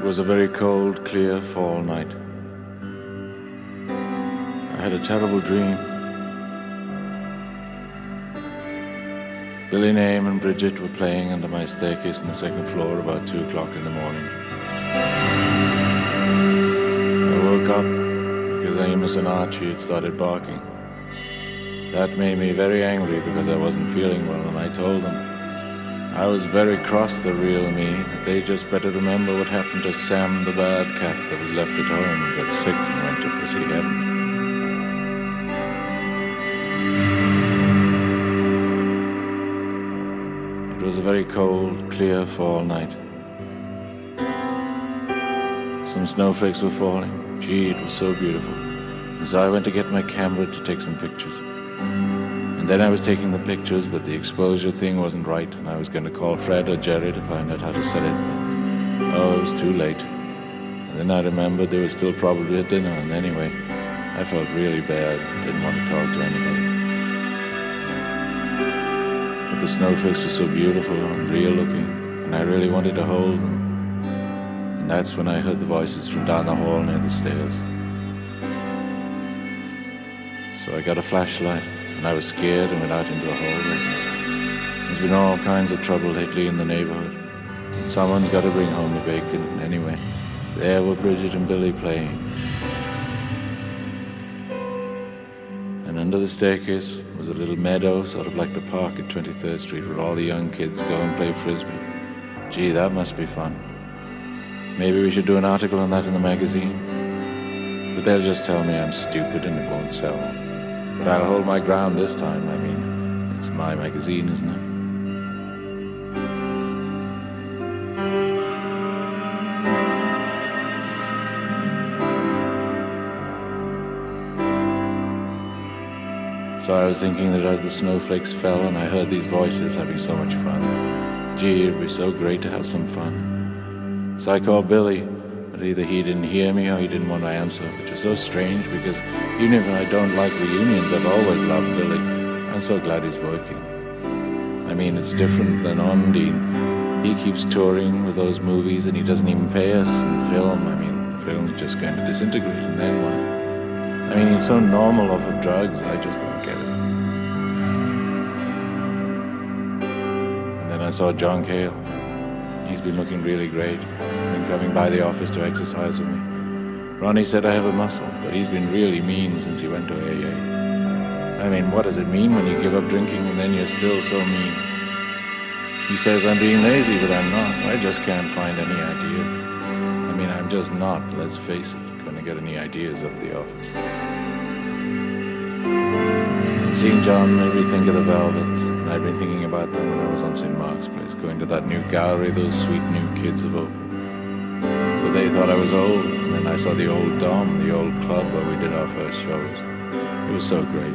was a very cold, clear fall night. I had a terrible dream. Billy, Name and Bridget were playing under my staircase on the second floor about 2 o'clock in the morning. I woke up because Amos and Archie had started barking. That made me very angry because I wasn't feeling well, and I told them I was very cross, the real me, that they just better remember what happened to Sam the bad cat that was left at home and got sick and went to pussy heaven. It was a very cold, clear fall night. Some snowflakes were falling. Gee, it was so beautiful. And so I went to get my camera to take some pictures. And then I was taking the pictures, but the exposure thing wasn't right, and I was going to call Fred or Jerry to find out how to set it, but it was too late. And then I remembered there was still probably a dinner, and anyway, I felt really bad, didn't want to talk to anybody. But the snowflakes were so beautiful and real looking, and I really wanted to hold them. And that's when I heard the voices from down the hall near the stairs. So I got a flashlight, and I was scared and went out into the hallway. There's been all kinds of trouble lately in the neighborhood. And someone's got to bring home the bacon. And anyway, there were Bridget and Billy playing. And under the staircase was a little meadow, sort of like the park at 23rd Street, where all the young kids go and play frisbee. Gee, that must be fun. Maybe we should do an article on that in the magazine. But they'll just tell me I'm stupid and it won't sell. But I'll hold my ground this time. I mean, it's my magazine, isn't it? So I was thinking that as the snowflakes fell and I heard these voices having so much fun, gee, it'd be so great to have some fun. So I called Billy, but either he didn't hear me or he didn't want to answer, which was so strange because even if I don't like reunions, I've always loved Billy. I'm so glad he's working. I mean, it's different than Ondine. He keeps touring with those movies and he doesn't even pay us in film. I mean, the film's just going to disintegrate and then what? I mean, he's so normal off of drugs, I just don't get it. And then I saw John Cale. He's been looking really great. He's been coming by the office to exercise with me. Ronnie said I have a muscle, but he's been really mean since he went to AA. I mean, what does it mean when you give up drinking and then you're still so mean? He says I'm being lazy, but I'm not. I just can't find any ideas. I mean, I'm just not, let's face it, going to get any ideas up the office. And seeing John made me think of the Velvets. And I'd been thinking about them when I was on St. Mark's Place, going to that new gallery those sweet new kids have opened. But they thought I was old, and then I saw the old Dom, the old club where we did our first shows. It was so great.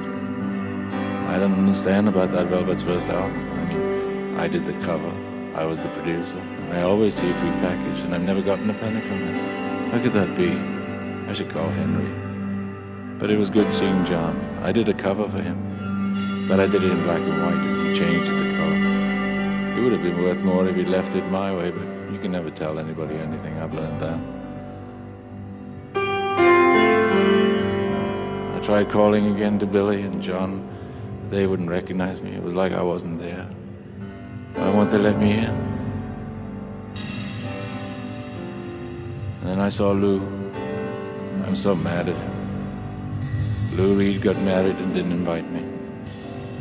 I don't understand about that Velvet's first album. I mean, I did the cover, I was the producer, and I always see it repackaged, and I've never gotten a penny from it. How could that be? I should call Henry. But it was good seeing John. I did a cover for him, but I did it in black and white, and he changed it to color. It would have been worth more if he'd left it my way, but you can never tell anybody anything. I've learned that. I tried calling again to Billy and John. They wouldn't recognize me. It was like I wasn't there. Why won't they let me in? And then I saw Lou. I'm so mad at him. Lou Reed got married and didn't invite me.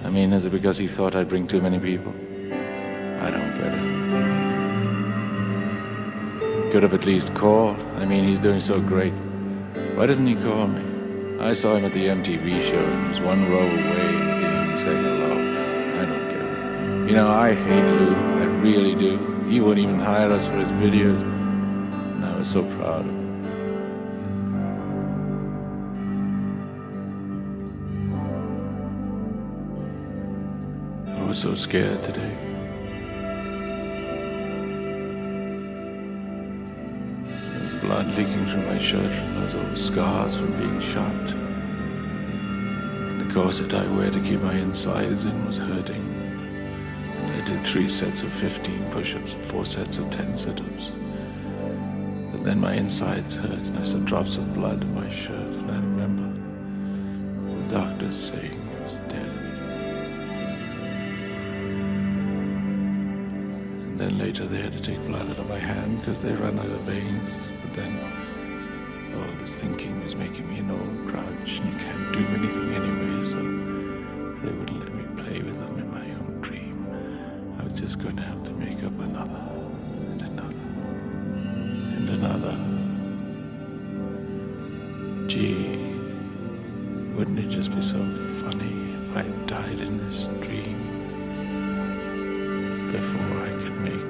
I mean, is it because he thought I'd bring too many people? I don't get it. Could have at least called. I mean, he's doing so great. Why doesn't he call me? I saw him at the MTV show and he was one row away and he didn't even say hello. I don't get it. You know, I hate Lou. I really do. He wouldn't even hire us for his videos. And I was so proud of him. I was so scared today. There's blood leaking through my shirt from those old scars from being shot. And the corset I wear to keep my insides in was hurting. And I did 3 sets of 15 push-ups and 4 sets of 10 sit-ups. The But then my insides hurt and I saw drops of blood in my shirt, and I remember the doctors saying he was dead. And then later they had to take blood out of my hand because they ran out of veins. But then all this thinking was making me an old grouch, and you can't do anything anyway, so they wouldn't let me play with them in my own dream. I was just going to have to make up another, and another, and another. Gee, wouldn't it just be so funny if I died in this dream before I could make